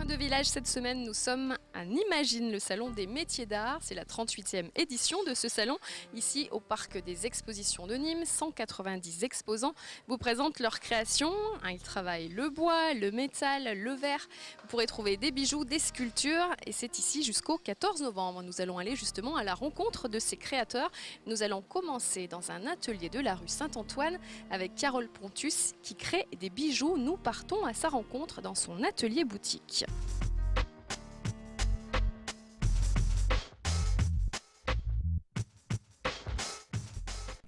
de village cette semaine, nous sommes à Nimagine, le salon des métiers d'art. C'est la 38e édition de ce salon. Ici, au parc des expositions de Nîmes, 190 exposants vous présentent leurs créations. Ils travaillent le bois, le métal, le verre. Vous pourrez trouver des bijoux, des sculptures. Et c'est ici jusqu'au 14 novembre. Nous allons aller justement à la rencontre de ces créateurs. Nous allons commencer dans un atelier de la rue Saint-Antoine avec Carole Pontus qui crée des bijoux. Nous partons à sa rencontre dans son atelier boutique.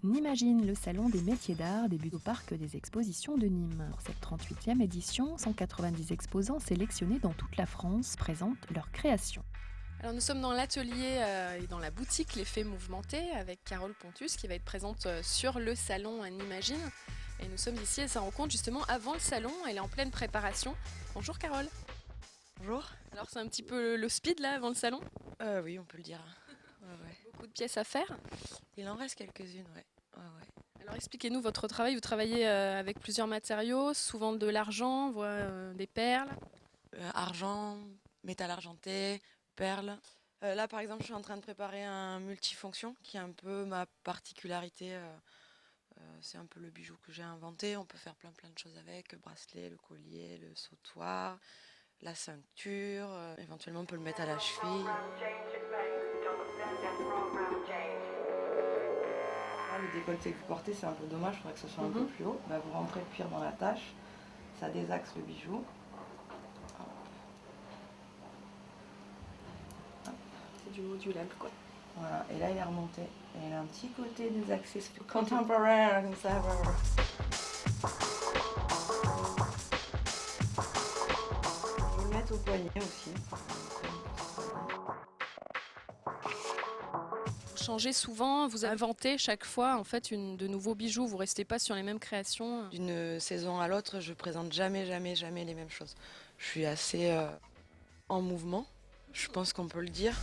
Nimagine, le salon des métiers d'art, débute au parc des expositions de Nîmes. Pour cette 38e édition, 190 exposants sélectionnés dans toute la France présentent leurs créations. Alors nous sommes dans l'atelier et dans la boutique Les Faits Mouvementés avec Carole Pontus qui va être présente sur le salon à Nimagine. Et nous sommes ici à sa rencontre justement avant le salon, elle est en pleine préparation. Bonjour Carole. Bonjour. Alors c'est un petit peu le speed là avant le salon? Oui, on peut le dire. Ouais. Beaucoup de pièces à faire? Il en reste quelques-unes, ouais. Alors expliquez-nous votre travail, vous travaillez avec plusieurs matériaux, souvent de l'argent, des perles. Argent, métal argenté, perles. Là par exemple je suis en train de préparer un multifonction qui est un peu ma particularité. C'est un peu le bijou que j'ai inventé, on peut faire plein de choses avec, le bracelet, le collier, le sautoir, la ceinture, éventuellement on peut le mettre à la cheville. Le décolleté que vous portez c'est un peu dommage, il faudrait que ce soit un peu plus haut. Vous rentrez le cuir dans la tâche, ça désaxe le bijou. C'est du modulable quoi. Voilà, et là il est remonté. Et il a un petit côté désaxé, c'est contemporain comme ça. Je vais le mettre au poignet aussi. Vous changez souvent, vous inventez chaque fois en fait de nouveaux bijoux, vous restez pas sur les mêmes créations. D'une saison à l'autre, je présente jamais les mêmes choses. Je suis assez en mouvement, je pense qu'on peut le dire.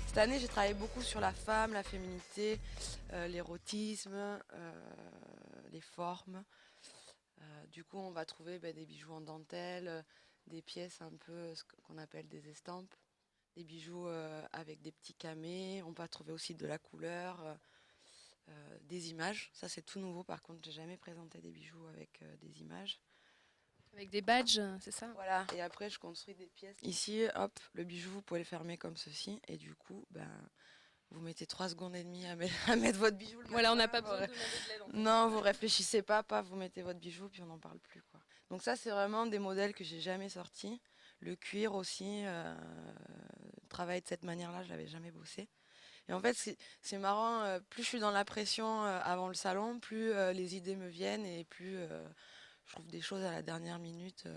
Cette année, j'ai travaillé beaucoup sur la femme, la féminité, l'érotisme, les formes. Du coup, on va trouver des bijoux en dentelle, des pièces un peu ce qu'on appelle des estampes, des bijoux avec des petits camés. On va trouver aussi de la couleur, des images. Ça, c'est tout nouveau. Par contre, j'ai jamais présenté des bijoux avec des images. Avec des badges, c'est ça? Voilà, et après je construis des pièces. Ici, hop, le bijou, vous pouvez le fermer comme ceci, et du coup, vous mettez 3 secondes et demie à mettre votre bijou. Voilà, on n'a pas besoin de demander de l'aide. En fait. Non, vous réfléchissez pas, vous mettez votre bijou, puis on n'en parle plus, quoi. Donc ça, c'est vraiment des modèles que j'ai jamais sortis. Le cuir aussi, travailler de cette manière-là, je l'avais jamais bossé. Et en fait, c'est marrant, plus je suis dans la pression avant le salon, plus les idées me viennent, et plus... je trouve des choses à la dernière minute.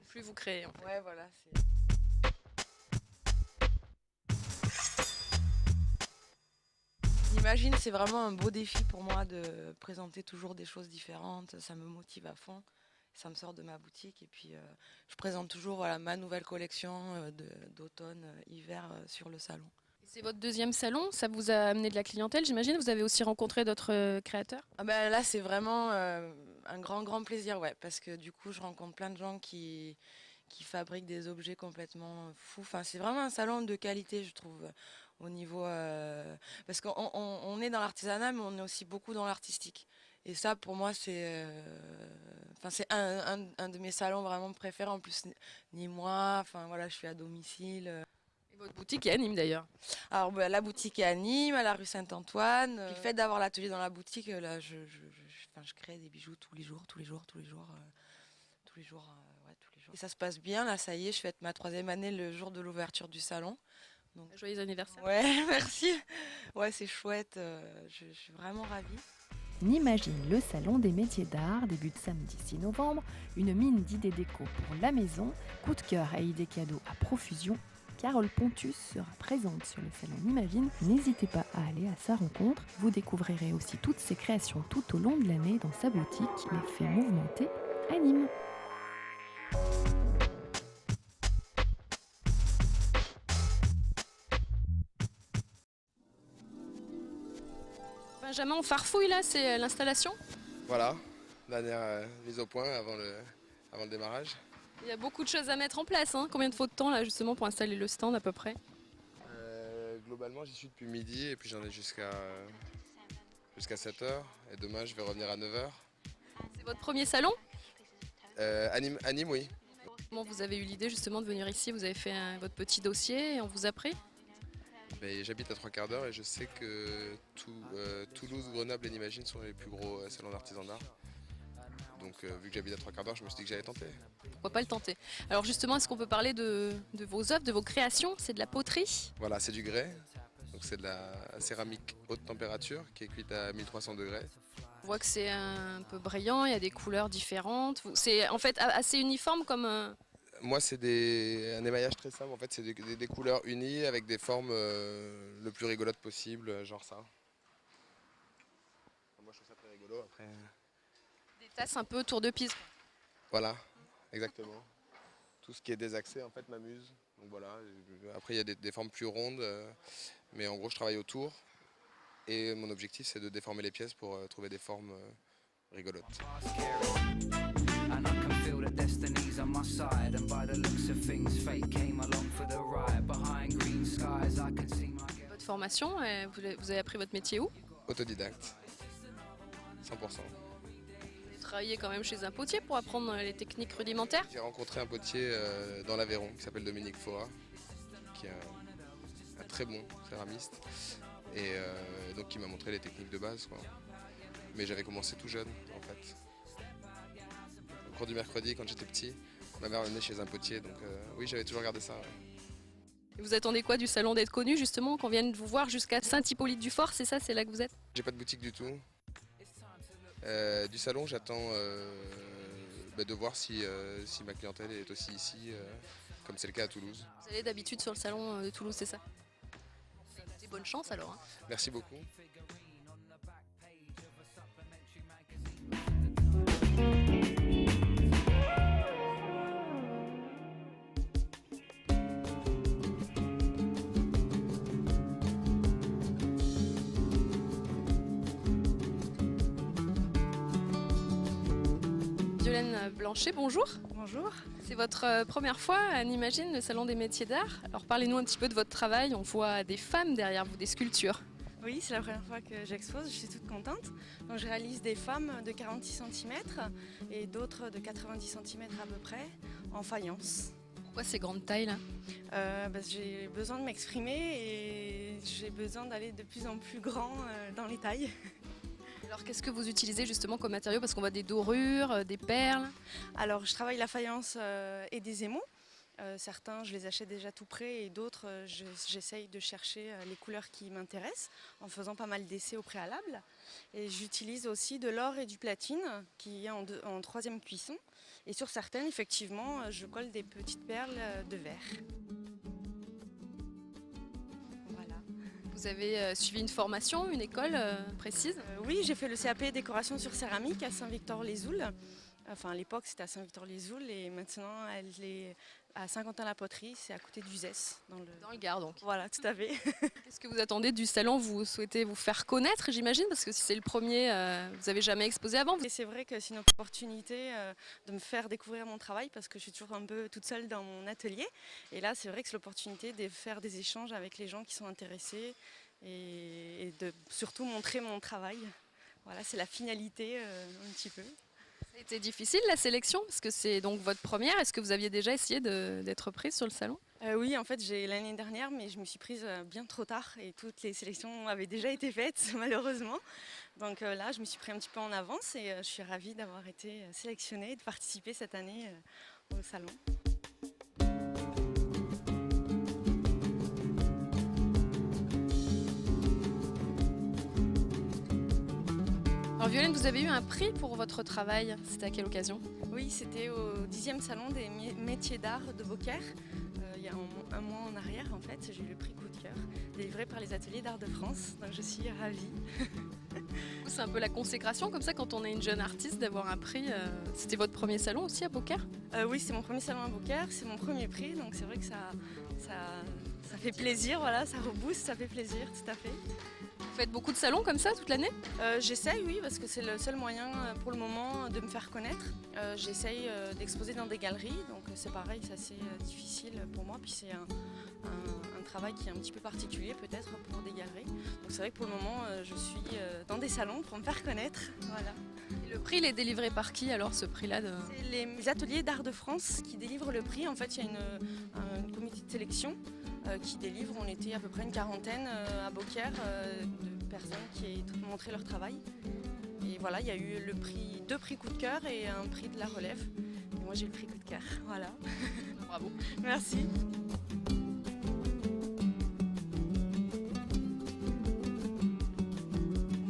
Plus vous créez en fait. Ouais, voilà. Nimagine, c'est vraiment un beau défi pour moi de présenter toujours des choses différentes. Ça me motive à fond. Ça me sort de ma boutique. Et puis, je présente toujours ma nouvelle collection d'automne, hiver sur le salon. C'est votre deuxième salon, ça vous a amené de la clientèle, j'imagine. Vous avez aussi rencontré d'autres créateurs? Là, c'est vraiment un grand plaisir, ouais, parce que du coup, je rencontre plein de gens qui fabriquent des objets complètement fous. Enfin, c'est vraiment un salon de qualité, je trouve, au niveau... parce qu'on est dans l'artisanat, mais on est aussi beaucoup dans l'artistique. Et ça, pour moi, c'est un de mes salons vraiment préférés. En plus, ni moi, enfin voilà, je suis à domicile. Et votre boutique est à Nîmes d'ailleurs? Alors la boutique est à Nîmes, à la rue Saint-Antoine. Le fait d'avoir l'atelier dans la boutique, là, je crée des bijoux tous les jours. Et ça se passe bien, là, ça y est, je fête ma 3e année le jour de l'ouverture du salon. Donc, joyeux anniversaire. Ouais, merci. Ouais, c'est chouette, je suis vraiment ravie. Nimagine, le salon des métiers d'art, débute samedi 6 novembre. Une mine d'idées déco pour la maison, coup de cœur et idées cadeaux à profusion. Carole Pontus sera présente sur le salon Nimavine. N'hésitez pas à aller à sa rencontre. Vous découvrirez aussi toutes ses créations tout au long de l'année dans sa boutique Les Fées Mouvementées à Nîmes. Benjamin, on farfouille là, c'est l'installation. Voilà, dernière mise au point avant le démarrage. Il y a beaucoup de choses à mettre en place. Hein. Combien de faut de temps là justement pour installer le stand à peu près? Globalement, j'y suis depuis midi et puis j'en ai jusqu'à 7h. Et demain, je vais revenir à 9h. C'est votre premier salon? À Nîmes, oui. Comment vous avez eu l'idée justement de venir ici? Vous avez fait votre petit dossier et on vous a pris? J'habite à 3/4 d'heure et je sais que Toulouse, Grenoble et Nimagine sont les plus gros salons d'artisans d'art. Donc vu que j'habite à 3/4 d'heure, je me suis dit que j'allais tenter. Pourquoi pas le tenter? Alors justement, est-ce qu'on peut parler de vos œuvres, de vos créations? C'est de la poterie? Voilà, c'est du grès. Donc c'est de la céramique haute température qui est cuite à 1300 degrés. On voit que c'est un peu brillant, il y a des couleurs différentes. C'est en fait assez uniforme comme... Moi, c'est un émaillage très simple. En fait, c'est des couleurs unies avec des formes le plus rigolotes possible, genre ça. Moi, je trouve ça très rigolo. Après, des tasses un peu tour de piste. voilà, exactement. Tout ce qui est désaxé, en fait, m'amuse. Donc voilà. Après, il y a des formes plus rondes, mais en gros, je travaille autour. Et mon objectif, c'est de déformer les pièces pour trouver des formes rigolotes. Votre formation, vous avez appris votre métier où? Autodidacte, 100%. Vous travaillez quand même chez un potier pour apprendre les techniques rudimentaires? J'ai rencontré un potier dans l'Aveyron qui s'appelle Dominique Fora, qui est un très bon céramiste. Et donc il m'a montré les techniques de base, quoi. Mais j'avais commencé tout jeune en fait. Au cours du mercredi quand j'étais petit, ma mère venait chez un potier, donc oui j'avais toujours regardé ça. Ouais. Et vous attendez quoi du salon d'être connu justement, qu'on vienne vous voir jusqu'à Saint-Hippolyte-du-Fort, c'est ça, c'est là que vous êtes? J'ai pas de boutique du tout. Du salon j'attends de voir si ma clientèle est aussi ici, comme c'est le cas à Toulouse. Vous allez d'habitude sur le salon de Toulouse, c'est ça? Bonne chance alors. Hein. Merci beaucoup. Violaine Blanchet, bonjour. Bonjour. C'est votre première fois à Nimagine, le salon des métiers d'art. Alors parlez-nous un petit peu de votre travail. On voit des femmes derrière vous, des sculptures. Oui, c'est la première fois que j'expose, je suis toute contente. Donc, je réalise des femmes de 46 cm et d'autres de 90 cm à peu près en faïence. Pourquoi ces grandes tailles là? J'ai besoin de m'exprimer et j'ai besoin d'aller de plus en plus grand dans les tailles. Alors qu'est-ce que vous utilisez justement comme matériaux? Parce qu'on voit des dorures, des perles. Alors je travaille la faïence et des émaux. Certains, je les achète déjà tout prêts et d'autres, j'essaye de chercher les couleurs qui m'intéressent en faisant pas mal d'essais au préalable. Et j'utilise aussi de l'or et du platine qui est en 3e cuisson. Et sur certaines, effectivement, je colle des petites perles de verre. Voilà. Vous avez suivi une formation, une école précise? Oui, j'ai fait le CAP décoration sur céramique à Saint-Victor-les-Oules. Enfin, à l'époque, c'était à Saint-Victor-les-Oules et maintenant, elle est à Saint-Quentin-la-Poterie, c'est à côté d'Uzès. Dans le Gard, donc. Voilà, tout à fait. Qu'est-ce que vous attendez du salon? Vous souhaitez vous faire connaître, j'imagine, parce que si c'est le premier, vous n'avez jamais exposé avant. Et c'est vrai que c'est une opportunité de me faire découvrir mon travail parce que je suis toujours un peu toute seule dans mon atelier. Et là, c'est vrai que c'est l'opportunité de faire des échanges avec les gens qui sont intéressés et de surtout montrer mon travail. Voilà, c'est la finalité un petit peu. C'était difficile la sélection parce que c'est donc votre première. Est-ce que vous aviez déjà essayé d'être prise sur le salon? Oui, en fait, j'ai l'année dernière, mais je me suis prise bien trop tard et toutes les sélections avaient déjà été faites, malheureusement. Donc là, je me suis pris un petit peu en avance et je suis ravie d'avoir été sélectionnée et de participer cette année au salon. Alors Violaine, vous avez eu un prix pour votre travail. C'était à quelle occasion? Oui, c'était au 10e salon des métiers d'art de Beaucaire. Il il y a un mois en arrière, en fait, j'ai eu le prix Coup de cœur, délivré par les Ateliers d'Art de France. Donc je suis ravie. C'est un peu la consécration comme ça quand on est une jeune artiste d'avoir un prix. C'était votre premier salon aussi à Beaucaire? Oui, c'est mon premier salon à Beaucaire, c'est mon premier prix, donc c'est vrai que ça fait plaisir, voilà, ça rebooste, ça fait plaisir, tout à fait. Vous faites beaucoup de salons comme ça toute l'année? J'essaye, oui, parce que c'est le seul moyen pour le moment de me faire connaître. J'essaye d'exposer dans des galeries, donc c'est pareil, c'est assez difficile pour moi, puis c'est un travail qui est un petit peu particulier peut-être pour des galeries. Donc c'est vrai que pour le moment, je suis dans des salons pour me faire connaître. Voilà. Et le prix, il est délivré par qui alors ce prix-là C'est les Ateliers d'Art de France qui délivrent le prix. En fait, il y a une comité de sélection qui délivre. On était à peu près une quarantaine à Beaucaire de personnes qui ont montré leur travail. Et voilà, il y a eu deux prix coup de cœur et un prix de la relève. Et moi j'ai eu le prix coup de cœur. Voilà. Bravo. Merci.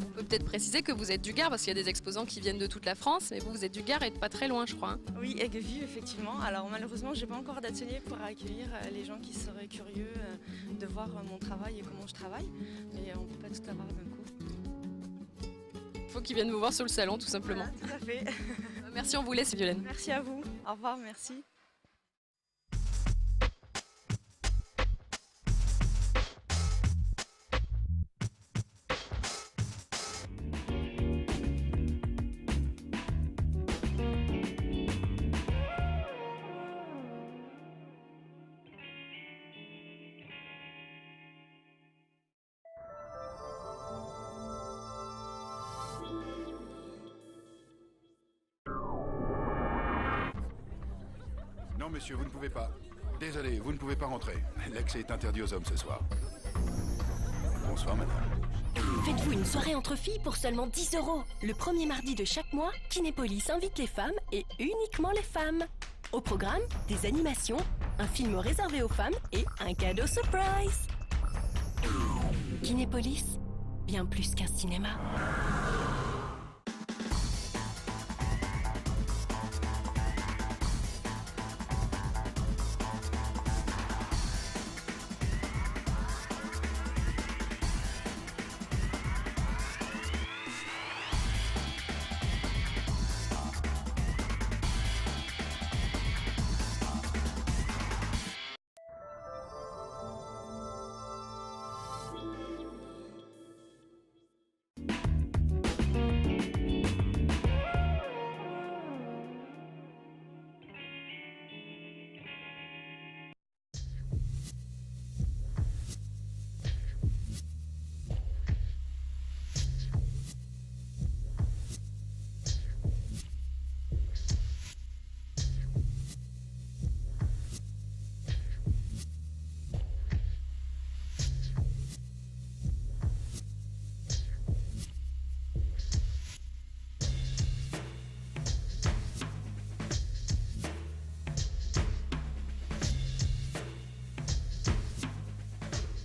On peut peut-être préciser que vous êtes du Gard parce qu'il y a des exposants qui viennent de toute la France, mais vous êtes du Gard et de pas très loin, je crois. Hein. Oui, Aigues-Vives, effectivement. Alors malheureusement, j'ai pas encore d'atelier pour accueillir les gens qui seraient curieux de voir mon travail et comment je travaille. Mais on peut pas tout avoir d'un coup. Il faut qu'ils viennent vous voir sur le salon, tout simplement. Voilà, tout à fait. Merci, on vous laisse, Violaine. Merci à vous. Au revoir, merci. Non, monsieur, vous ne pouvez pas. Désolé, vous ne pouvez pas rentrer. L'accès est interdit aux hommes ce soir. Bonsoir, madame. Faites-vous une soirée entre filles pour seulement 10 €. Le premier mardi de chaque mois, Kinépolis invite les femmes et uniquement les femmes. Au programme, des animations, un film réservé aux femmes et un cadeau surprise. Kinépolis, bien plus qu'un cinéma.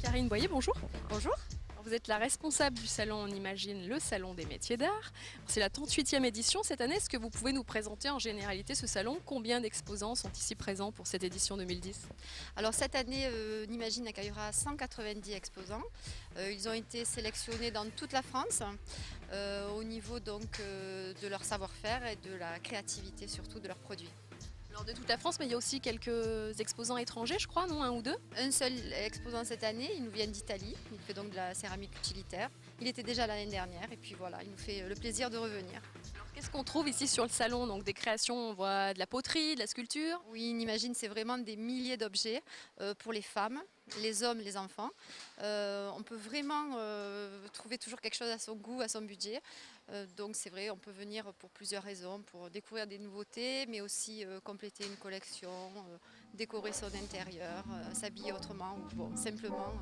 Karine Boyer, bonjour. Bonjour. Vous êtes la responsable du salon, on imagine, le Salon des métiers d'art. C'est la 38e édition cette année. Est-ce que vous pouvez nous présenter en généralité ce salon? Combien d'exposants sont ici présents pour cette édition 2010? Alors cette année, Nimagine accueillera 190 exposants. Ils ont été sélectionnés dans toute la France au niveau donc, de leur savoir-faire et de la créativité surtout de leurs produits. Alors de toute la France, mais il y a aussi quelques exposants étrangers, je crois, non? Un ou deux? Un seul exposant cette année, il nous vient d'Italie, il fait donc de la céramique utilitaire. Il était déjà l'année dernière et puis voilà, il nous fait le plaisir de revenir. Qu'est-ce qu'on trouve ici sur le salon? Donc des créations, on voit de la poterie, de la sculpture. Oui, Nimagine, c'est vraiment des milliers d'objets pour les femmes, les hommes, les enfants. On peut vraiment trouver toujours quelque chose à son goût, à son budget. Donc c'est vrai, on peut venir pour plusieurs raisons, pour découvrir des nouveautés, mais aussi compléter une collection, décorer son intérieur, s'habiller autrement ou bon, simplement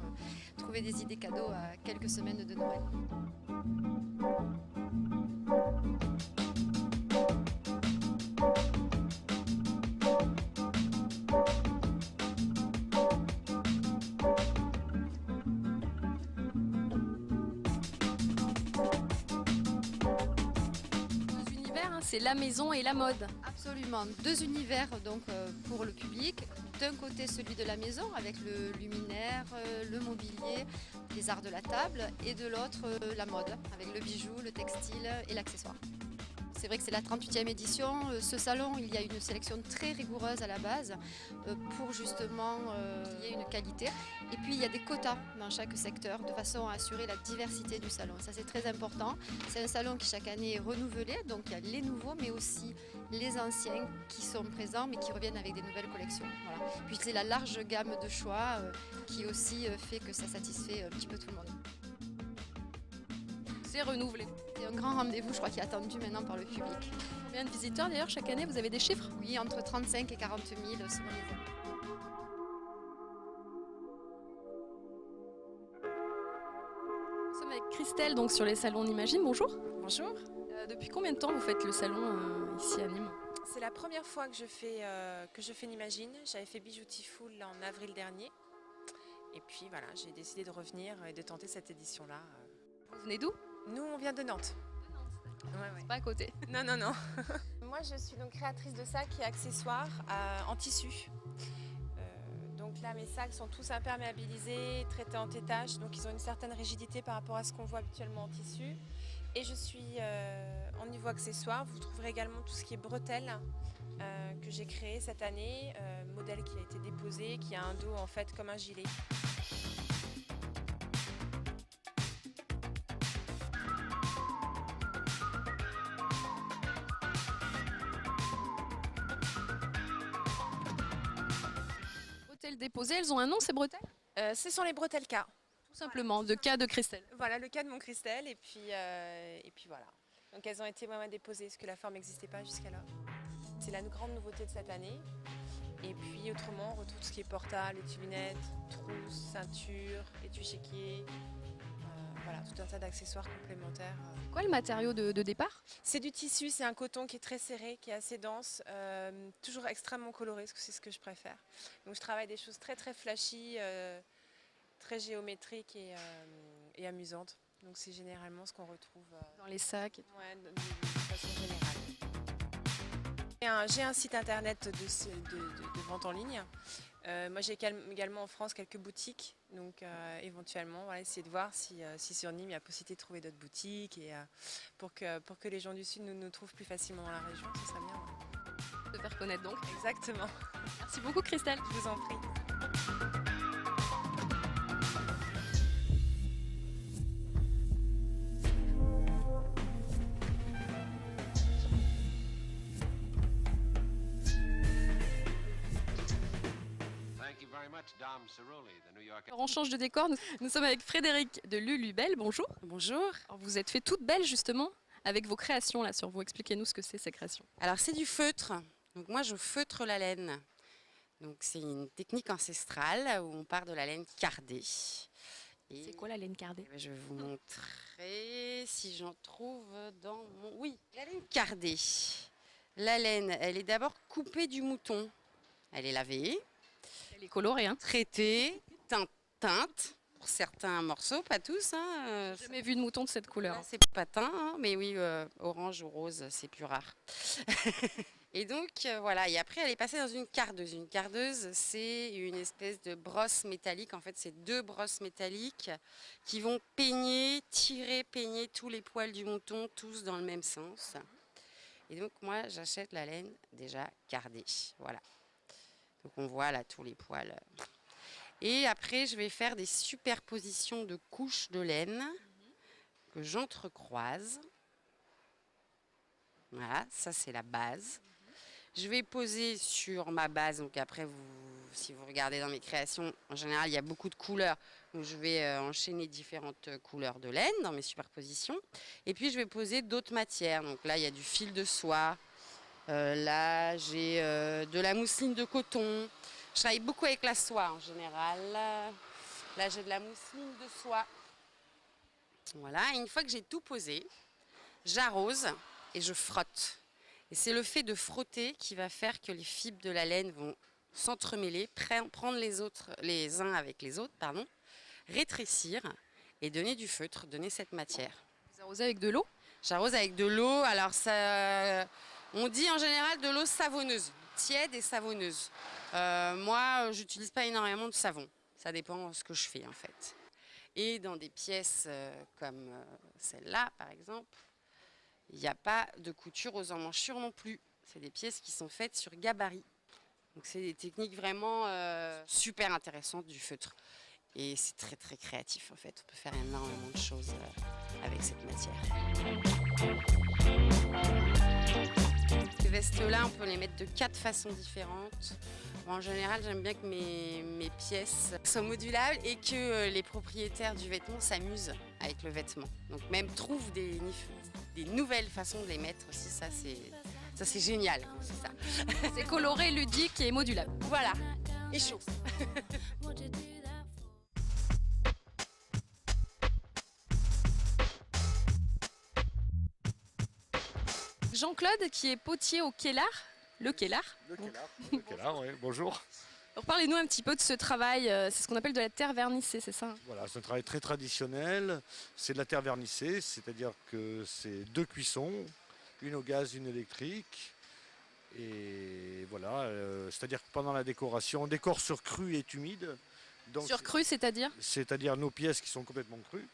trouver des idées cadeaux à quelques semaines de Noël. C'est la maison et la mode. Absolument. absolument 2 univers donc, pour le public. D'un côté celui de la maison avec le luminaire, le mobilier, les arts de la table et de l'autre la mode avec le bijou, le textile et l'accessoire. C'est vrai que c'est la 38e édition. Ce salon, il y a une sélection très rigoureuse à la base pour justement qu'il y ait une qualité. Et puis il y a des quotas dans chaque secteur de façon à assurer la diversité du salon. Ça c'est très important. C'est un salon qui chaque année est renouvelé, donc il y a les nouveaux mais aussi les anciens qui sont présents mais qui reviennent avec des nouvelles collections. Voilà. Puis c'est la large gamme de choix qui aussi fait que ça satisfait un petit peu tout le monde. C'est renouvelé. C'est un grand rendez-vous, je crois, qui est attendu maintenant par le public. Combien de visiteurs d'ailleurs chaque année? Vous avez des chiffres? Oui, entre 35 et 40 000 selon les années. Nous sommes avec Christelle donc sur les salons d'Imagine. Bonjour. Bonjour, Depuis combien de temps vous faites le salon ici à Nîmes? c'est la première fois que je fais N'Imagine. J'avais fait Beautiful en avril dernier. Et puis voilà, j'ai décidé de revenir et de tenter cette édition-là. Vous venez d'où? Nous, on vient de Nantes. Ouais. Pas à côté. Non. Moi, je suis donc créatrice de sacs et accessoires en tissu. Donc là, mes sacs sont tous imperméabilisés, traités en T-tache. Donc ils ont une certaine rigidité par rapport à ce qu'on voit habituellement en tissu. Et je suis en niveau accessoires. Vous trouverez également tout ce qui est bretelles que j'ai créé cette année. Modèle qui a été déposé, qui a un dos en fait comme un gilet. Bretelles déposées, elles ont un nom ces bretelles? Ce sont les bretelles K. Tout simplement, de cas de Christelle. Voilà, le cas de mon Christelle. Et puis voilà. Donc elles ont été vraiment déposées parce que la forme n'existait pas jusqu'alors. C'est la grande nouveauté de cette année. Et puis autrement, on retrouve tout ce qui est portable, étui-lunettes, trousses, ceinture, étui-chéquier. Voilà, tout un tas d'accessoires complémentaires. Quoi le matériau de départ? C'est du tissu, c'est un coton qui est très serré, qui est assez dense, toujours extrêmement coloré, parce que c'est ce que je préfère. Donc je travaille des choses très très flashy, très géométriques et amusantes. Donc c'est généralement ce qu'on retrouve Dans les sacs. ouais, de façon générale. J'ai un site internet de vente en ligne. Moi j'ai également en France quelques boutiques, donc éventuellement voilà, essayer de voir si sur Nîmes il y a possibilité de trouver d'autres boutiques et pour que les gens du Sud nous trouvent plus facilement dans la région, ce serait bien. Ouais. De faire connaître donc. Exactement, Merci beaucoup Christelle. je vous en prie. Alors on change de décor, nous sommes avec Frédéric de Lulubelle, bonjour. Bonjour. Alors, vous êtes fait toute belle justement avec vos créations là sur vous. Expliquez-nous ce que c'est ces créations. Alors c'est du feutre. Donc moi je feutre la laine. Donc c'est une technique ancestrale où on part de la laine cardée. Et C'est quoi la laine cardée? je vais vous montrer si j'en trouve dans mon... Oui, la laine cardée. La laine, elle est d'abord coupée du mouton. Elle est lavée, Elle est colorée, hein? traitée, teinte pour certains morceaux, pas tous. Hein. J'ai jamais vu de mouton de cette couleur. Là, c'est pas teint, hein, mais oui, orange ou rose, c'est plus rare. Et donc, voilà. Et après, elle est passée dans une cardeuse. Une cardeuse, c'est une espèce de brosse métallique. En fait, c'est 2 brosses métalliques qui vont peigner tous les poils du mouton, tous dans le même sens. Et donc, moi, j'achète la laine déjà cardée. Voilà. Donc, on voit là tous les poils. Et après, je vais faire des superpositions de couches de laine que j'entrecroise. Voilà, ça c'est la base. Je vais poser sur ma base, donc après, si vous regardez dans mes créations, en général, il y a beaucoup de couleurs. Donc je vais enchaîner différentes couleurs de laine dans mes superpositions. Et puis, je vais poser d'autres matières. Donc là, il y a du fil de soie. Là, j'ai de la mousseline de coton. Je travaille beaucoup avec la soie en général. Là, j'ai de la mousseline de soie. Voilà, et une fois que j'ai tout posé, j'arrose et je frotte. Et c'est le fait de frotter qui va faire que les fibres de la laine vont s'entremêler, prendre les uns avec les autres, rétrécir et donner du feutre, donner cette matière. Vous arrosez avec de l'eau? J'arrose avec de l'eau. Alors ça, On dit en général de l'eau savonneuse, tiède et savonneuse. Moi, j'utilise pas énormément de savon. Ça dépend de ce que je fais en fait. Et dans des pièces comme celle-là, par exemple, il n'y a pas de couture aux emmanchures non plus. C'est des pièces qui sont faites sur gabarit. Donc c'est des techniques vraiment super intéressantes du feutre. Et c'est très très créatif en fait. On peut faire énormément de choses avec cette matière. Ces vestes-là, on peut les mettre de 4 façons différentes. En général, j'aime bien que mes pièces soient modulables et que les propriétaires du vêtement s'amusent avec le vêtement. Donc même trouvent des nouvelles façons de les mettre aussi, ça c'est génial. C'est coloré, ludique et modulable. Voilà, et chaud. Jean-Claude qui est potier au Kellar. Le Kellar. Le Kellar, oui, bonjour. Alors parlez-nous un petit peu de ce travail, c'est ce qu'on appelle de la terre vernissée, c'est ça? Voilà, c'est un travail très traditionnel, c'est de la terre vernissée, c'est-à-dire que c'est 2 cuissons, une au gaz, une électrique. Et voilà, c'est-à-dire que pendant la décoration, on décore sur cru et humide. Donc, sur cru, c'est-à-dire? C'est-à-dire nos pièces qui sont complètement crues.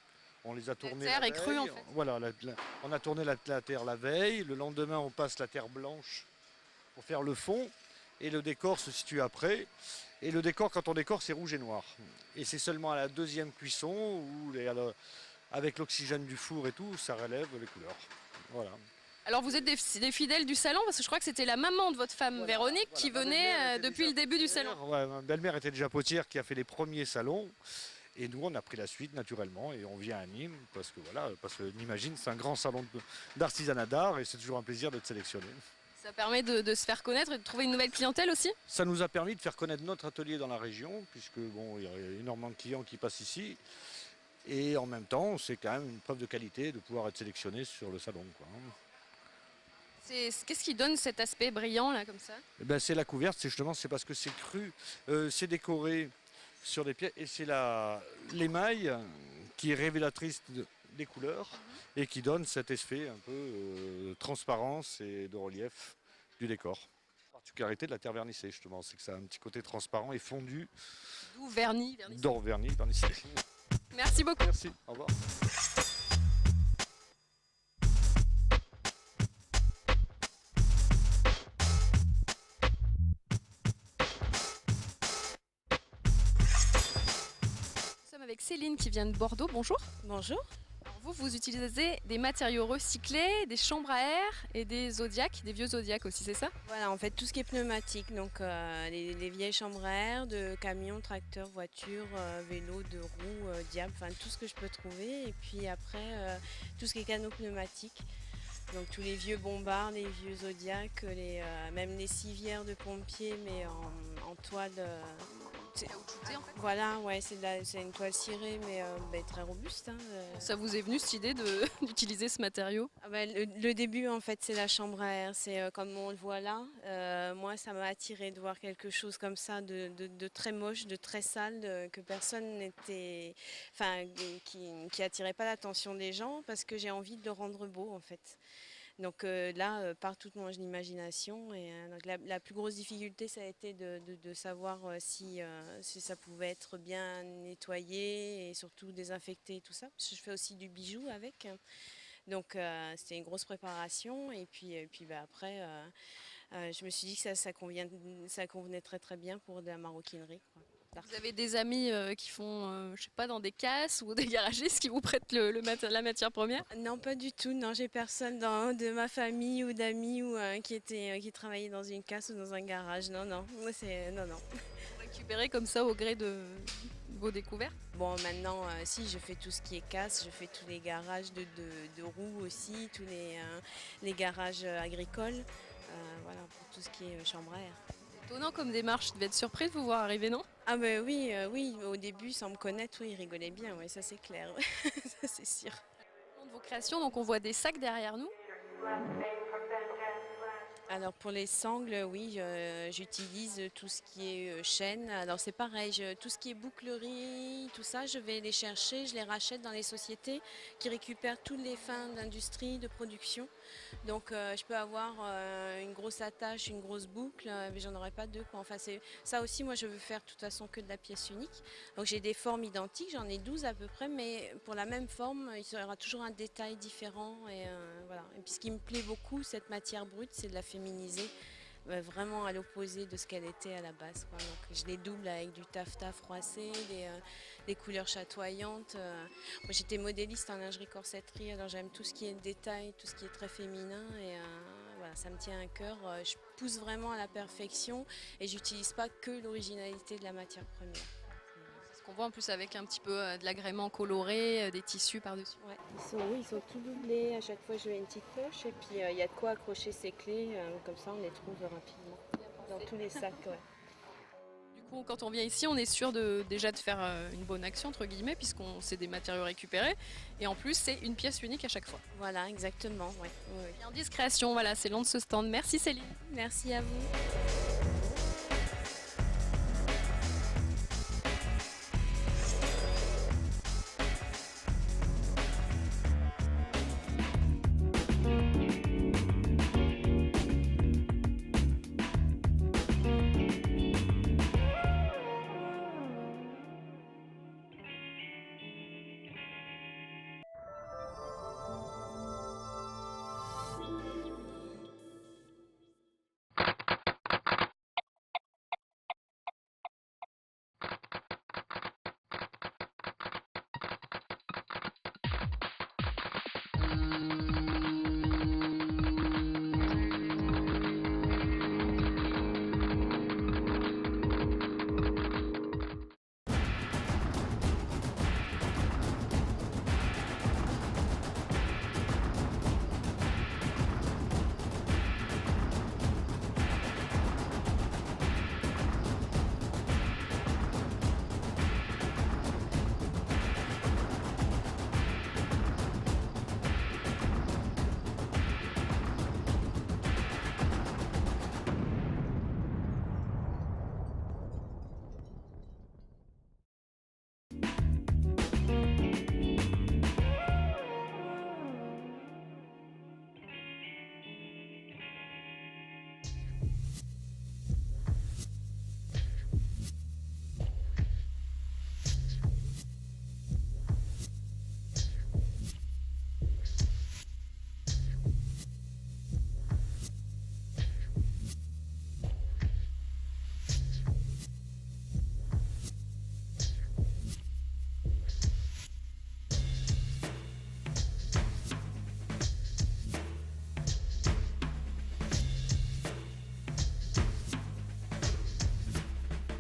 On les a tournées la terre la est veille. crue en fait. Voilà, on a tourné la terre la veille. Le lendemain, on passe la terre blanche pour faire le fond. Et le décor se situe après. Et le décor, quand on décore, c'est rouge et noir. Et c'est seulement à la 2e cuisson où, avec l'oxygène du four et tout, ça relève les couleurs. Voilà. Alors vous êtes des fidèles du salon, parce que je crois que c'était la maman de votre femme, voilà, Véronique, qui venait depuis le début du salon. Ouais, ma belle-mère était déjà potière qui a fait les premiers salons. Et nous, on a pris la suite naturellement et on vient à Nîmes parce que Nimagine, c'est un grand salon d'artisanat d'art et c'est toujours un plaisir d'être sélectionné. Ça permet de se faire connaître et de trouver une nouvelle clientèle aussi? Ça nous a permis de faire connaître notre atelier dans la région, puisque bon, il y a énormément de clients qui passent ici. Et en même temps, c'est quand même une preuve de qualité de pouvoir être sélectionné sur le salon, quoi. Qu'est-ce qui donne cet aspect brillant là comme ça? Eh ben, c'est la couverte, c'est parce que c'est cru, c'est décoré sur des pièces et c'est l'émail qui est révélatrice des couleurs et qui donne cet effet un peu transparence et de relief du décor. La particularité de la terre vernissée justement, c'est que ça a un petit côté transparent et fondu. D'où vernis. D'or vernis, vernissé. Merci beaucoup. Merci, au revoir. Avec Céline qui vient de Bordeaux, bonjour. Bonjour. Alors vous utilisez des matériaux recyclés, des chambres à air et des zodiacs, des vieux zodiacs aussi, c'est ça? Voilà, en fait tout ce qui est pneumatique, donc les vieilles chambres à air de camions, tracteurs, voitures, vélos, de roues, diables, enfin tout ce que je peux trouver. Et puis après tout ce qui est canaux pneumatiques, donc tous les vieux bombards, les vieux zodiacs, même les civières de pompiers mais en toile. Caoutchouté en fait. Voilà, ouais, c'est une toile cirée mais très robuste. Hein. Ça vous est venu cette idée d'utiliser ce matériau? Le début en fait c'est la chambre à air, c'est comme on le voit là. Moi ça m'a attiré de voir quelque chose comme ça de très moche, de très sale, que personne n'était, enfin qui attirait pas l'attention des gens parce que j'ai envie de le rendre beau en fait. Donc là, part toute mon imagination. Et donc la plus grosse difficulté, ça a été de savoir si ça pouvait être bien nettoyé et surtout désinfecté et tout ça. Parce que je fais aussi du bijou avec. Donc c'était une grosse préparation. Et puis après, je me suis dit que ça convenait très très bien pour de la maroquinerie, quoi. Vous avez des amis qui font, je sais pas, dans des casses ou des garagistes qui vous prêtent la matière première? Non, pas du tout. Non, j'ai personne de ma famille ou d'amis qui travaillait dans une casse ou dans un garage. Non. Non. Vous récupérez comme ça au gré de vos découvertes? Bon, maintenant, si, je fais tout ce qui est casse, je fais tous les garages de roues aussi, tous les garages agricoles, voilà, pour tout ce qui est chambre à air. Étonnant comme démarche, je devais être surprise de vous voir arriver, non? Ah ben oui, au début, sans me connaître, oui, ils rigolaient bien, oui, ça c'est clair, ça c'est sûr. De vos créations, donc on voit des sacs derrière nous. Alors pour les sangles, oui, j'utilise tout ce qui est chaîne. Alors c'est pareil, tout ce qui est bouclerie, tout ça, je vais les chercher, je les rachète dans les sociétés qui récupèrent toutes les fins d'industrie, de production. Donc je peux avoir une grosse attache, une grosse boucle, mais j'en aurai pas deux, quoi. Enfin, ça aussi, moi je veux faire de toute façon que de la pièce unique. Donc j'ai des formes identiques, j'en ai 12 à peu près, mais pour la même forme, il y aura toujours un détail différent. Et, voilà. Et puis ce qui me plaît beaucoup, cette matière brute, c'est de la féminiser. Vraiment à l'opposé de ce qu'elle était à la base, quoi. Donc, je les double avec du taffetas froissé, des couleurs chatoyantes. Moi, j'étais modéliste en lingerie corsetterie, alors j'aime tout ce qui est détail, tout ce qui est très féminin. Et voilà, ça me tient à cœur. Je pousse vraiment à la perfection et j'utilise pas que l'originalité de la matière première. Ce qu'on voit en plus avec un petit peu de l'agrément coloré, des tissus par-dessus. Ouais, ils sont tout doublés. À chaque fois, je mets une petite poche et puis il y a de quoi accrocher ses clés. Comme ça, on les trouve rapidement dans tous les sacs. Ouais. Du coup, quand on vient ici, on est sûr déjà de faire une bonne action, entre guillemets, puisqu'on c'est des matériaux récupérés. Et en plus, c'est une pièce unique à chaque fois. Voilà, exactement. Ouais. Et en discrétion, voilà, c'est le nom de ce stand. Merci Céline. Merci à vous.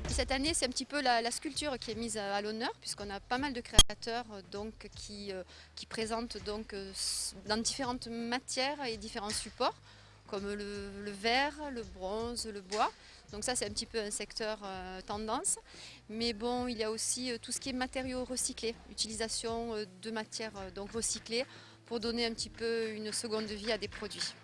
Cette année, c'est un petit peu la sculpture qui est mise à l'honneur, puisqu'on a pas mal de créateurs donc, qui présentent donc, dans différentes matières et différents supports, comme le verre, le bronze, le bois. Donc ça, c'est un petit peu un secteur tendance. Mais bon, il y a aussi tout ce qui est matériaux recyclés, utilisation de matières donc, recyclées pour donner un petit peu une seconde vie à des produits.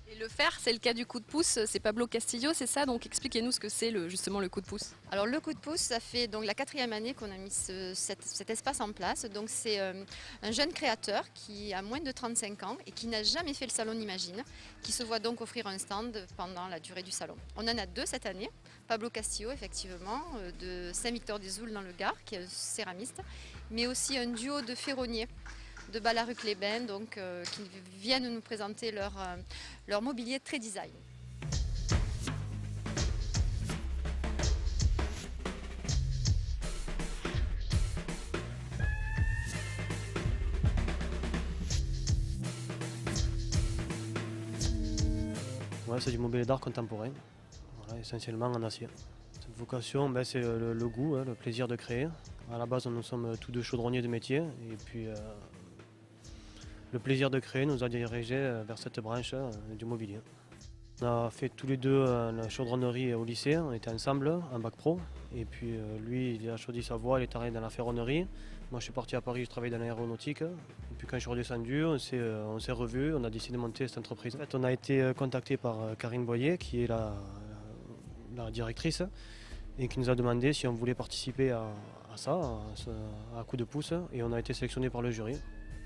Et le fer, c'est le cas du coup de pouce, c'est Pablo Castillo, c'est ça? Donc expliquez-nous ce que c'est justement le coup de pouce. Alors le coup de pouce, ça fait donc la 4e année qu'on a mis cet espace en place. Donc c'est un jeune créateur qui a moins de 35 ans et qui n'a jamais fait le salon Imagine, qui se voit donc offrir un stand pendant la durée du salon. On en a 2 cette année. Pablo Castillo, effectivement, de Saint-Victor-des-Oules dans le Gard, qui est un céramiste, mais aussi un duo de ferronniers de Ballaruc-les-Bains, donc qui viennent nous présenter leur mobilier très design. Ouais, c'est du mobilier d'art contemporain, voilà, essentiellement en acier. Cette vocation, c'est le goût, le plaisir de créer. À la base, nous sommes tous 2 chaudronniers de métier, et puis le plaisir de créer nous a dirigés vers cette branche du mobilier. On a fait tous les 2 la chaudronnerie au lycée, on était ensemble en bac pro. Et puis lui, il a choisi sa voie, il est arrivé dans la ferronnerie. Moi, je suis parti à Paris, je travaille dans l'aéronautique. Et puis quand je suis redescendu, on s'est revus, on a décidé de monter cette entreprise. En fait, on a été contacté par Karine Boyer, qui est la directrice, et qui nous a demandé si on voulait participer à ça, à coup de pouce. Et on a été sélectionné par le jury.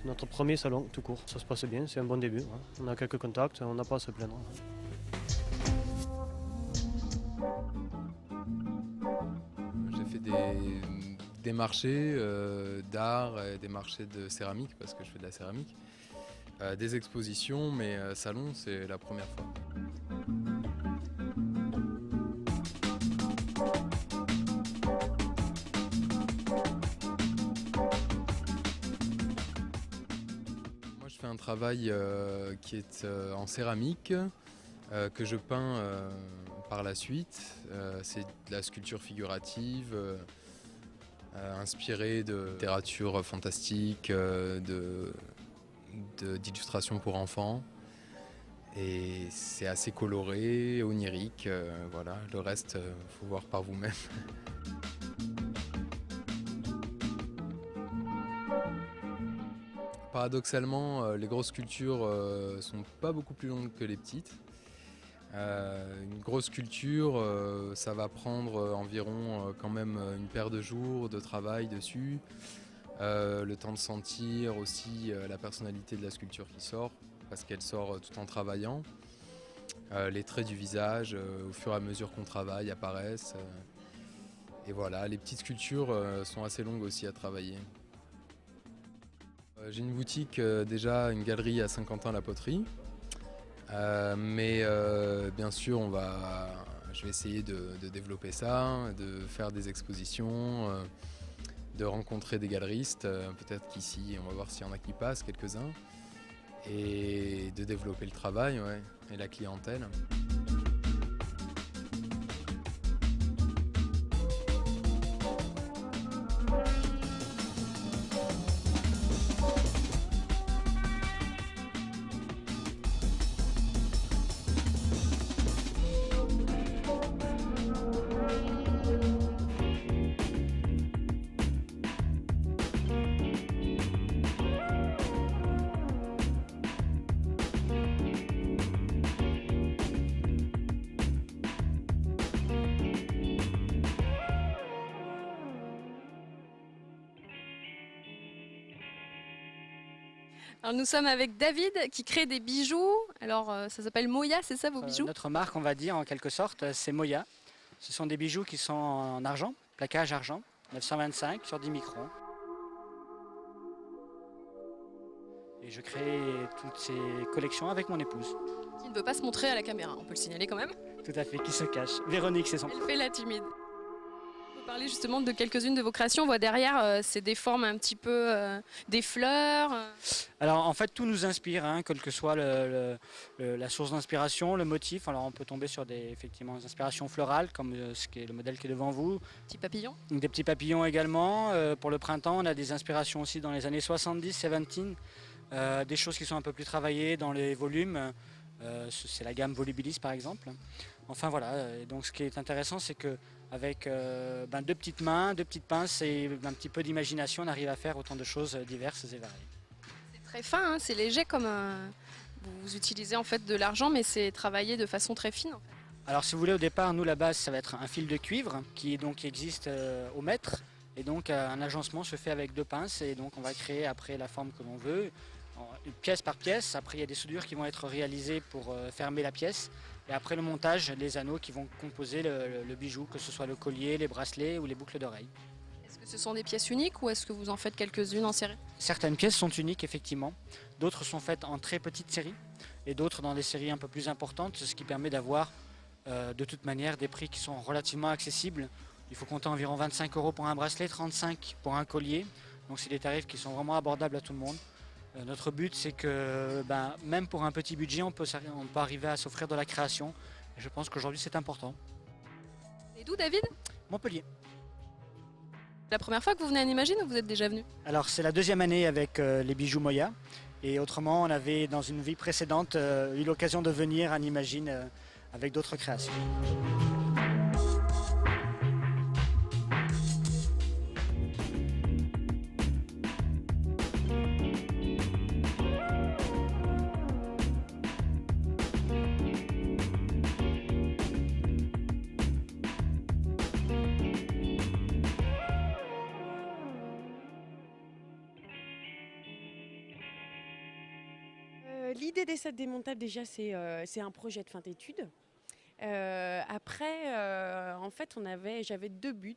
notre premier salon tout court. Ça se passe bien, c'est un bon début. Hein. On a quelques contacts, on n'a pas à se plaindre. J'ai fait des marchés d'art et des marchés de céramique parce que je fais de la céramique. Des expositions, mais salon, c'est la première fois. Moi, je fais un travail qui est en céramique, que je peins par la suite. C'est de la sculpture figurative, inspirée de littérature fantastique, d'illustrations pour enfants. Et c'est assez coloré, onirique, voilà. Le reste, faut voir par vous-même. Paradoxalement, les grosses sculptures sont pas beaucoup plus longues que les petites. Une grosse sculpture, ça va prendre environ quand même une paire de jours de travail dessus. Le temps de sentir aussi la personnalité de la sculpture qui sort, parce qu'elle sort tout en travaillant. Les traits du visage, au fur et à mesure qu'on travaille, apparaissent. Et voilà, les petites sculptures sont assez longues aussi à travailler. J'ai une boutique, déjà une galerie à Saint-Quentin la Poterie. Mais bien sûr, je vais essayer de développer ça, de faire des expositions, de rencontrer des galeristes. Peut-être qu'ici, on va voir s'il y en a qui passent, quelques-uns. Et de développer le travail, ouais, et la clientèle. Alors nous sommes avec David qui crée des bijoux. Alors ça s'appelle Moya, c'est ça vos bijoux? Notre marque, on va dire en quelque sorte, c'est Moya. Ce sont des bijoux qui sont en argent, plaquage argent, 925 sur 10 microns. Et je crée toutes ces collections avec mon épouse. Qui ne veut pas se montrer à la caméra, on peut le signaler quand même. Tout à fait, qui se cache. Véronique, c'est son Elle fait la timide. On peut parler justement de quelques-unes de vos créations. On voit derrière, c'est des formes un petit peu, des fleurs. Alors en fait, tout nous inspire, hein, quelle que soit la source d'inspiration, le motif. Alors on peut tomber sur effectivement, des inspirations florales, comme ce qui est le modèle qui est devant vous. Petits papillons. Des petits papillons également. Pour le printemps, on a des inspirations aussi dans les années 70, 70. Des choses qui sont un peu plus travaillées dans les volumes. C'est la gamme Volubilis par exemple. Enfin voilà, et donc ce qui est intéressant, c'est qu'avec deux petites mains, deux petites pinces et un petit peu d'imagination, on arrive à faire autant de choses diverses et variées. C'est très fin, hein, c'est léger comme vous utilisez en fait de l'argent, mais c'est travaillé de façon très fine. En fait. Alors si vous voulez, au départ, nous la base, ça va être un fil de cuivre qui existe au mètre. Et donc un agencement se fait avec deux pinces et donc on va créer après la forme que l'on veut, pièce par pièce. Après il y a des soudures qui vont être réalisées pour fermer la pièce. Et après le montage, les anneaux qui vont composer le bijou, que ce soit le collier, les bracelets ou les boucles d'oreilles. Est-ce que ce sont des pièces uniques ou est-ce que vous en faites quelques-unes en série? Certaines pièces sont uniques effectivement, d'autres sont faites en très petites séries et d'autres dans des séries un peu plus importantes, ce qui permet d'avoir de toute manière des prix qui sont relativement accessibles. Il faut compter environ 25 € pour un bracelet, 35 pour un collier, donc c'est des tarifs qui sont vraiment abordables à tout le monde. Notre but, c'est que même pour un petit budget, on peut arriver à s'offrir de la création. Et je pense qu'aujourd'hui, c'est important. Et d'où, David? Montpellier. La première fois que vous venez à Nimagine ou vous êtes déjà venu? Alors, c'est la deuxième année avec les bijoux Moya. Et autrement, on avait, dans une vie précédente, eu l'occasion de venir à Nimagine avec d'autres créations. L'idée des sacs démontables, déjà, c'est un projet de fin d'études. Après, en fait, j'avais 2 buts.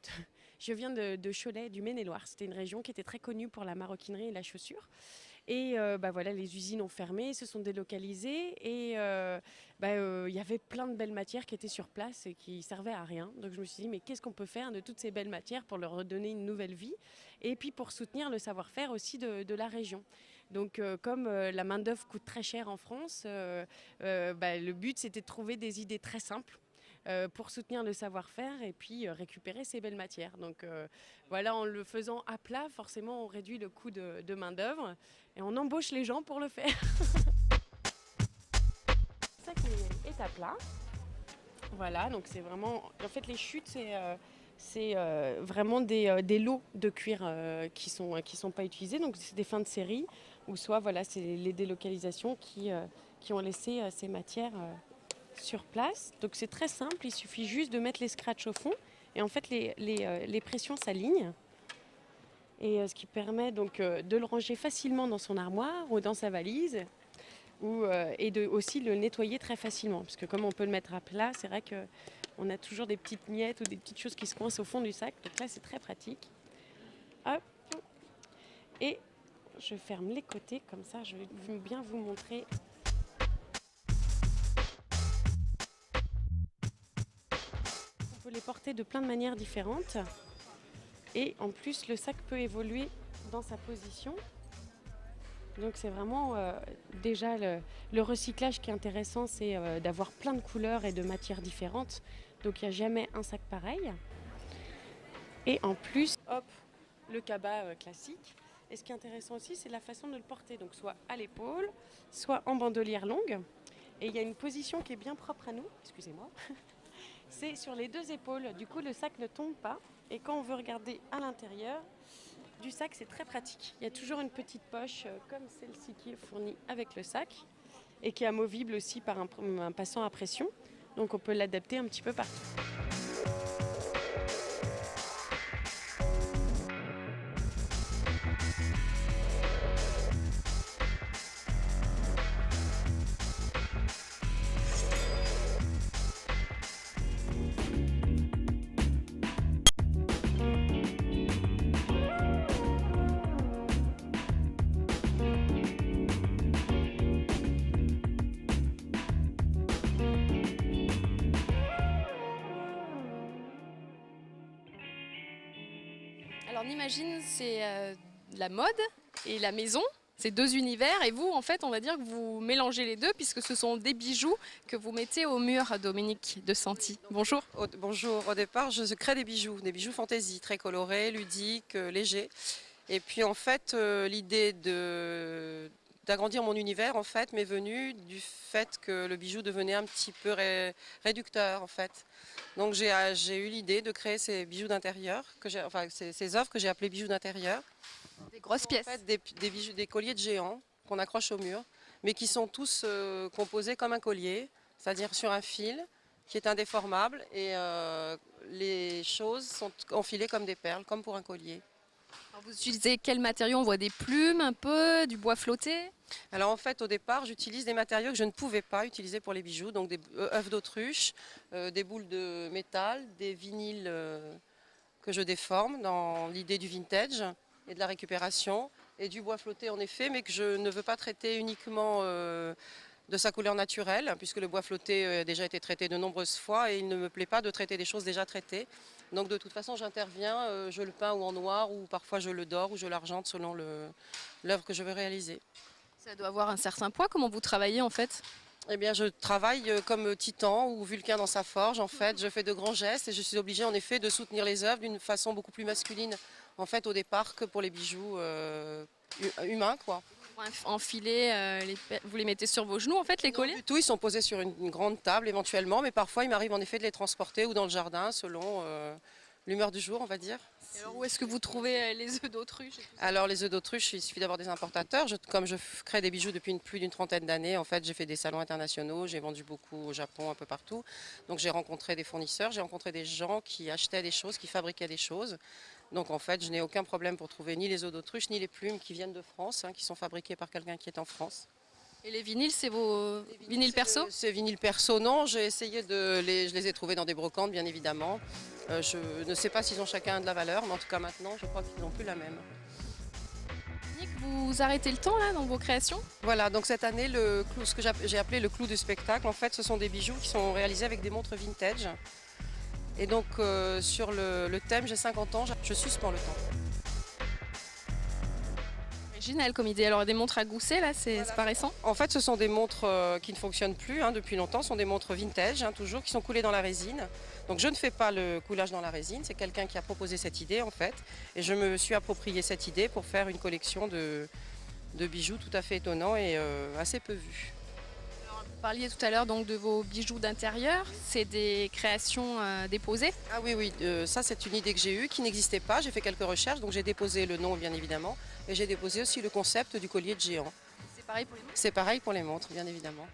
Je viens de Cholet, du Maine-et-Loire. C'était une région qui était très connue pour la maroquinerie et la chaussure. Et voilà, les usines ont fermé, se sont délocalisées et il y avait plein de belles matières qui étaient sur place et qui servaient à rien. Donc je me suis dit, mais qu'est-ce qu'on peut faire de toutes ces belles matières pour leur redonner une nouvelle vie et puis pour soutenir le savoir-faire aussi de la région. Donc comme la main-d'œuvre coûte très cher en France, le but c'était de trouver des idées très simples pour soutenir le savoir-faire et puis récupérer ces belles matières. Donc voilà, en le faisant à plat, forcément on réduit le coût de main-d'œuvre et on embauche les gens pour le faire. Ça qui est à plat. Voilà, donc c'est vraiment... En fait les chutes c'est vraiment des lots de cuir qui sont pas utilisés, donc c'est des fins de série ou soit voilà, c'est les délocalisations qui ont laissé ces matières sur place. Donc c'est très simple, il suffit juste de mettre les scratchs au fond et en fait les pressions s'alignent et ce qui permet donc de le ranger facilement dans son armoire ou dans sa valise et de aussi le nettoyer très facilement parce que comme on peut le mettre à plat, c'est vrai qu'on a toujours des petites miettes ou des petites choses qui se coincent au fond du sac, donc là c'est très pratique. Hop. Et je ferme les côtés comme ça, je vais bien vous montrer. On peut les porter de plein de manières différentes et en plus le sac peut évoluer dans sa position. Donc c'est vraiment déjà le recyclage qui est intéressant, c'est d'avoir plein de couleurs et de matières différentes. Donc il n'y a jamais un sac pareil. Et en plus, hop, le cabas classique. Et ce qui est intéressant aussi, c'est la façon de le porter. Donc soit à l'épaule, soit en bandolière longue. Et il y a une position qui est bien propre à nous, excusez-moi. C'est sur les 2 épaules. Du coup, le sac ne tombe pas. Et quand on veut regarder à l'intérieur du sac, c'est très pratique. Il y a toujours une petite poche comme celle-ci qui est fournie avec le sac et qui est amovible aussi par un passant à pression. Donc on peut l'adapter un petit peu partout. Alors on imagine c'est la mode et la maison, c'est 2 univers et vous en fait on va dire que vous mélangez les deux puisque ce sont des bijoux que vous mettez au mur, Dominique de Santi. Bonjour. Bonjour, au départ je crée des bijoux fantaisie, très colorés, ludiques, légers. Et puis en fait l'idée d'agrandir mon univers en fait m'est venue du fait que le bijou devenait un petit peu réducteur en fait. Donc j'ai eu l'idée de créer ces bijoux d'intérieur, ces œuvres que j'ai appelées bijoux d'intérieur. Des grosses pièces. En fait, des bijoux, des colliers de géants qu'on accroche au mur, mais qui sont tous composés comme un collier, c'est-à-dire sur un fil qui est indéformable et les choses sont enfilées comme des perles, comme pour un collier. Alors vous utilisez quel matériau? On voit des plumes un peu, du bois flotté? Alors en fait au départ j'utilise des matériaux que je ne pouvais pas utiliser pour les bijoux, donc des œufs d'autruche, des boules de métal, des vinyles que je déforme dans l'idée du vintage et de la récupération, et du bois flotté en effet, mais que je ne veux pas traiter uniquement de sa couleur naturelle, puisque le bois flotté a déjà été traité de nombreuses fois et il ne me plaît pas de traiter des choses déjà traitées. Donc de toute façon j'interviens, je le peins ou en noir ou parfois je le dore ou je l'argente selon l'œuvre que je veux réaliser. Ça doit avoir un certain poids, comment vous travaillez en fait? Eh bien je travaille comme Titan ou Vulcain dans sa forge en fait, je fais de grands gestes et je suis obligée en effet de soutenir les œuvres d'une façon beaucoup plus masculine en fait au départ que pour les bijoux humains quoi. Enfiler, vous les mettez sur vos genoux en fait les colliers? Non du tout, ils sont posés sur une grande table éventuellement, mais parfois il m'arrive en effet de les transporter ou dans le jardin selon l'humeur du jour on va dire. Et alors où est-ce que vous trouvez les œufs d'autruche? Alors les œufs d'autruche, il suffit d'avoir des importateurs. Comme je crée des bijoux depuis plus d'une trentaine d'années, en fait j'ai fait des salons internationaux, j'ai vendu beaucoup au Japon, un peu partout. Donc j'ai rencontré des fournisseurs, j'ai rencontré des gens qui achetaient des choses, qui fabriquaient des choses. Donc en fait je n'ai aucun problème pour trouver ni les œufs d'autruche ni les plumes qui viennent de France, qui sont fabriquées par quelqu'un qui est en France. Et les vinyles, c'est vos vinyles perso? C'est vinyles perso, non. J'ai essayé je les ai trouvés dans des brocantes, bien évidemment. Je ne sais pas s'ils ont chacun de la valeur, mais en tout cas maintenant, je crois qu'ils n'ont plus la même. Nick, vous arrêtez le temps là dans vos créations? Voilà, donc cette année, ce que j'ai appelé le clou du spectacle, en fait, ce sont des bijoux qui sont réalisés avec des montres vintage. Et donc sur le thème, j'ai 50 ans, je suspends le temps. Original comme idée. Alors des montres à gousset là, c'est pas récent? En fait, ce sont des montres qui ne fonctionnent plus depuis longtemps. Ce sont des montres vintage, toujours, qui sont coulées dans la résine. Donc je ne fais pas le coulage dans la résine. C'est quelqu'un qui a proposé cette idée en fait. Et je me suis approprié cette idée pour faire une collection de bijoux tout à fait étonnants et assez peu vus. Vous parliez tout à l'heure donc de vos bijoux d'intérieur. C'est des créations déposées? Ah oui, ça c'est une idée que j'ai eue qui n'existait pas. J'ai fait quelques recherches, donc j'ai déposé le nom bien évidemment. Et j'ai déposé aussi le concept du collier de géant. C'est pareil pour les montres? C'est pareil pour les montres, bien évidemment.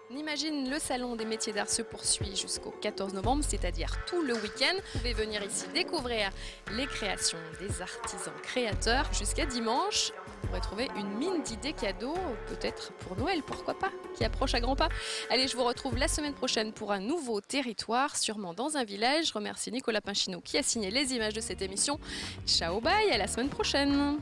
Imagine le salon des métiers d'art se poursuit jusqu'au 14 novembre, c'est-à-dire tout le week-end. Vous pouvez venir ici découvrir les créations des artisans créateurs. Jusqu'à dimanche, vous pourrez trouver une mine d'idées cadeaux, peut-être pour Noël, pourquoi pas, qui approche à grands pas. Allez, je vous retrouve la semaine prochaine pour un nouveau territoire, sûrement dans un village. Je remercie Nicolas Pinchino qui a signé les images de cette émission. Ciao, bye, à la semaine prochaine.